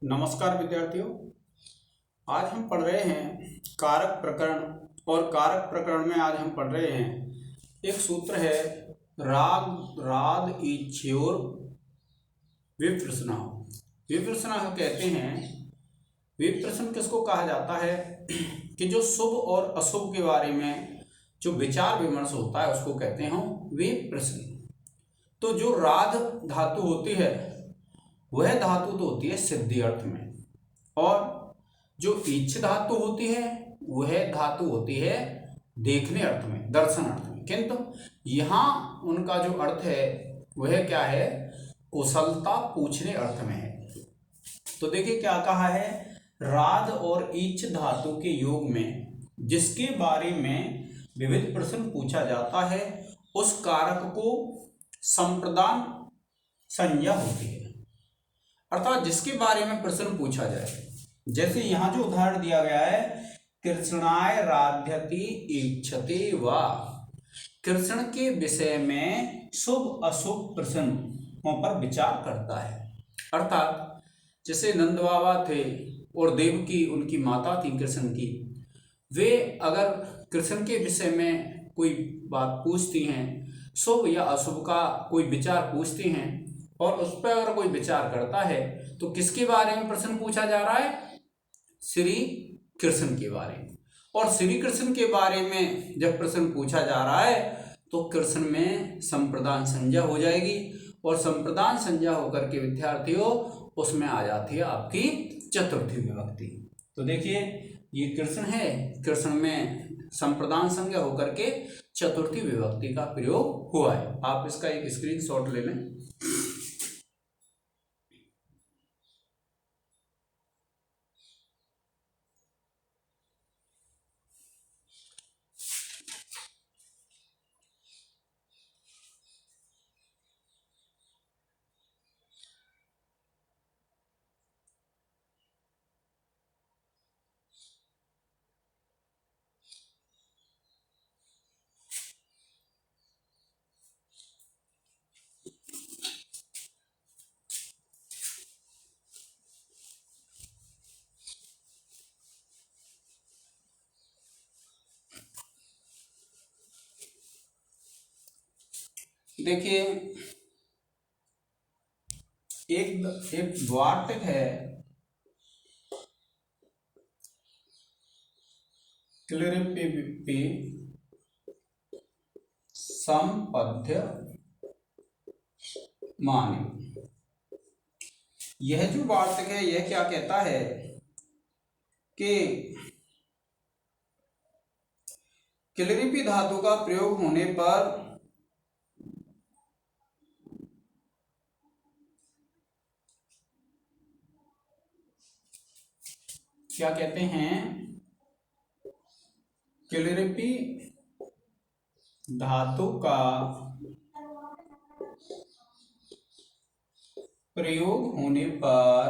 नमस्कार विद्यार्थियों। आज हम पढ़ रहे हैं कारक प्रकरण। और कारक प्रकरण में आज हम पढ़ रहे हैं एक सूत्र है राग राद इच्छ्योर विप्रश्न। विप्रश्न कहते हैं। विप्रश्न किसको कहा जाता है कि जो शुभ और अशुभ के बारे में जो विचार विमर्श होता है उसको कहते हैं विप्रश्न। तो जो राध धातु होती है वह धातु तो होती है सिद्धि अर्थ में, और जो इच्छ धातु होती है वह धातु होती है देखने अर्थ में, दर्शन अर्थ में। किंतु यहाँ उनका जो अर्थ है वह क्या है, कुशलता पूछने अर्थ में है। तो देखिए क्या कहा है, राध और इच्छ धातु के योग में जिसके बारे में विविध प्रश्न पूछा जाता है उस कारक को संप्रदान संज्ञा होती है। अर्थात जिसके बारे में प्रश्न पूछा जाए, जैसे यहाँ जो उदाहरण दिया गया है, कृष्णाय राध्यति इच्छते वा, कृष्ण के विषय में शुभ अशुभ प्रश्नों पर विचार करता है। अर्थात जैसे नंद बाबा थे और देवकी उनकी माता थी कृष्ण की, वे अगर कृष्ण के विषय में कोई बात पूछती हैं, शुभ या अशुभ का कोई विचार पूछती हैं, और उस पर अगर कोई विचार करता है तो किसके बारे में प्रश्न पूछा जा रहा है, श्री कृष्ण के बारे में। और श्री कृष्ण के बारे में जब प्रश्न पूछा जा रहा है तो कृष्ण में संप्रदान संज्ञा हो जाएगी, और संप्रदान संज्ञा होकर के विद्यार्थियों उसमें आ जाती है आपकी चतुर्थी विभक्ति। तो देखिए ये कृष्ण है, कृष्ण में संप्रदान संज्ञा होकर के चतुर्थी विभक्ति का प्रयोग हुआ है। आप इसका एक स्क्रीनशॉट ले लें। देखिए एक वार्तिक है, क्लिरिपि संपद्य माने। यह जो वार्तिक है यह क्या कहता है कि क्लिरिपि धातु का प्रयोग होने पर क्या कहते हैं, क्लिरिपि धातु का प्रयोग होने पर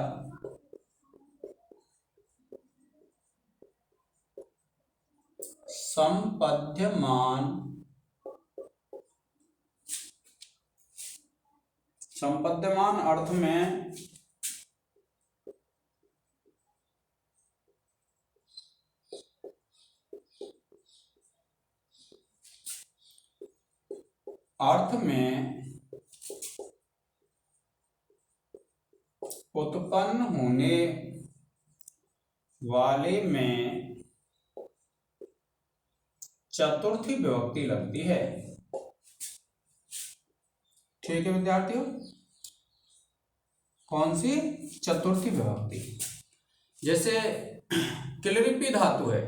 संपद्यमान अर्थ में उत्पन्न होने वाले में चतुर्थी विभक्ति लगती है। ठीक है विद्यार्थियों, कौन सी, चतुर्थी विभक्ति। जैसे क्लिरिपि धातु है,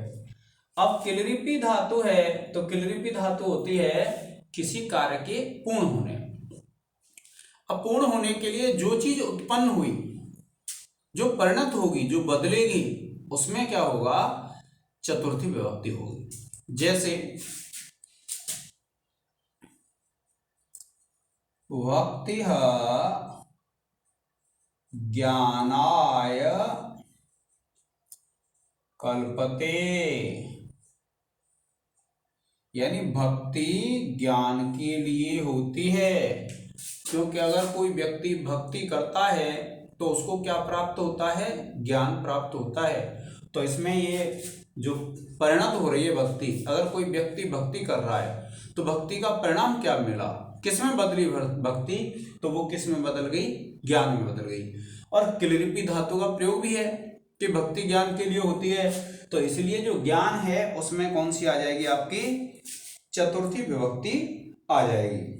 अब क्लिरिपि धातु है तो क्लिरिपि धातु होती है किसी कार्य के पूर्ण होने। अब पूर्ण होने के लिए जो चीज उत्पन्न हुई, जो परिणत होगी, जो बदलेगी, उसमें क्या होगा, चतुर्थी विभक्ति होगी। जैसे वक्ति ज्ञानाय कल्पते, यानी भक्ति ज्ञान के लिए होती है। क्योंकि अगर कोई व्यक्ति भक्ति करता है तो उसको क्या प्राप्त होता है, ज्ञान प्राप्त होता है। तो इसमें ये जो परिणत हो रही है भक्ति, अगर कोई व्यक्ति भक्ति कर रहा है तो भक्ति का परिणाम क्या मिला, किसमें बदली भक्ति, तो वो किस में बदल गई, ज्ञान में बदल गई। और क्लिरिपी धातु का प्रयोग भी है कि भक्ति ज्ञान के लिए होती है, तो इसलिए जो ज्ञान है उसमें कौन सी आ जाएगी, आपकी चतुर्थी विभक्ति आ जाएगी।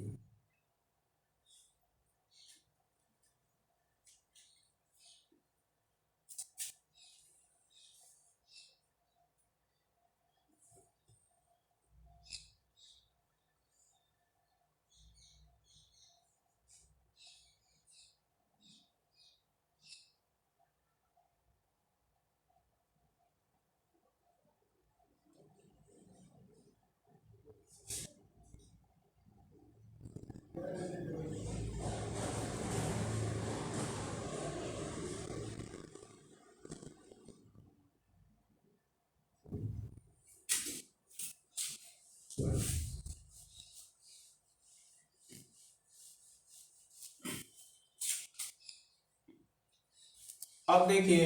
अब देखिए,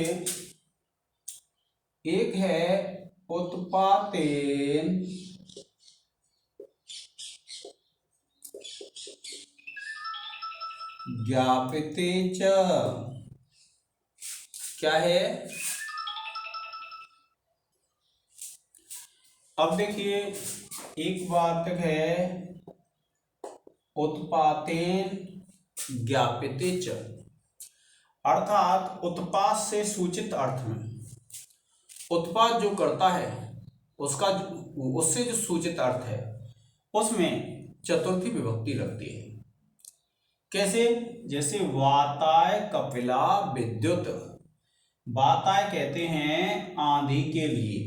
एक है उत्पातेन ज्ञापिते च, क्या है, अब देखिए एक वार्तक है उत्पातेन ज्ञापिते च, अर्थात उत्पाद से सूचित अर्थ में, उत्पाद जो करता है उसका उससे जो सूचित अर्थ है उसमें चतुर्थी विभक्ति लगती है। कैसे, जैसे वाताय कपिला विद्युत, वाताय कहते हैं आंधी के लिए,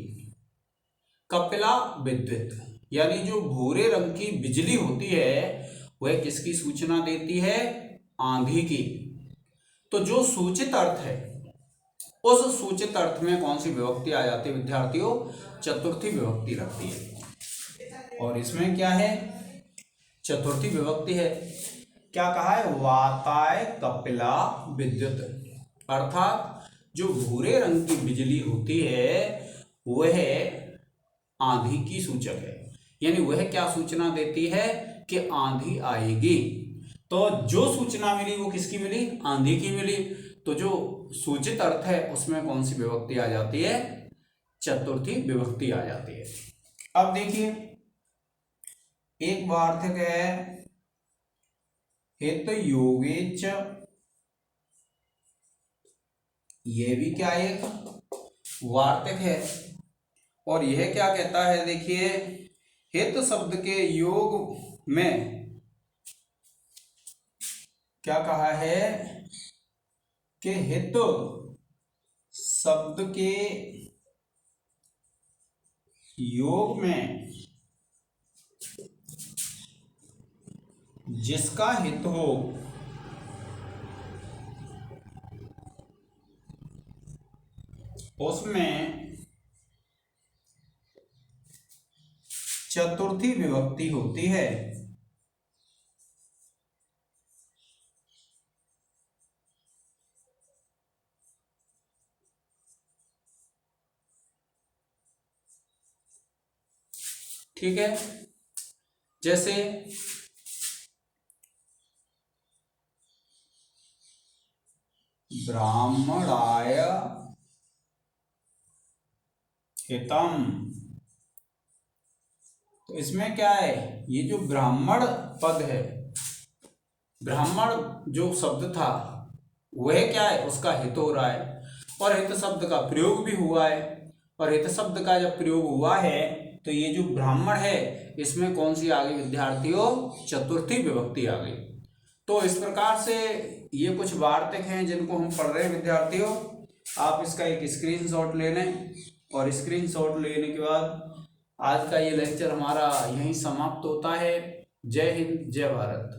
कपिला विद्युत, यानी जो भूरे रंग की बिजली होती है वह किसकी सूचना देती है, आंधी की। तो जो सूचित अर्थ है उस सूचित अर्थ में कौन सी विभक्ति आ जाती है विद्यार्थियों, चतुर्थी विभक्ति लगती है। और इसमें क्या है, चतुर्थी विभक्ति है। क्या कहा है, वाताय कपिला विद्युत, अर्थात जो भूरे रंग की बिजली होती है वह आंधी की सूचक है, यानी वह क्या सूचना देती है कि आंधी आएगी। तो जो सूचना मिली वो किसकी मिली, आंधी की मिली। तो जो सूचित अर्थ है उसमें कौन सी विभक्ति आ जाती है, चतुर्थी विभक्ति आ जाती है। अब देखिए एक वार्तक है हित योगेच, ये भी क्या एक वार्तक है, और यह क्या कहता है, देखिए हित शब्द के योग में क्या कहा है कि हित शब्द के योग में जिसका हित हो उसमें चतुर्थी विभक्ति होती है। ठीक है, जैसे ब्राह्मणाय हितम, तो इसमें क्या है, ये जो ब्राह्मण पद है, ब्राह्मण जो शब्द था वह क्या है, उसका हित हो रहा है, और हित शब्द का प्रयोग भी हुआ है। और हित शब्द का जब प्रयोग हुआ है तो ये जो ब्राह्मण है इसमें कौन सी आ गई विद्यार्थियों, चतुर्थी विभक्ति आ गई। तो इस प्रकार से ये कुछ वार्तक हैं जिनको हम पढ़ रहे हैं विद्यार्थियों। आप इसका एक स्क्रीनशॉट ले लें, और स्क्रीनशॉट लेने के बाद आज का ये लेक्चर हमारा यहीं समाप्त होता है। जय हिंद, जय भारत।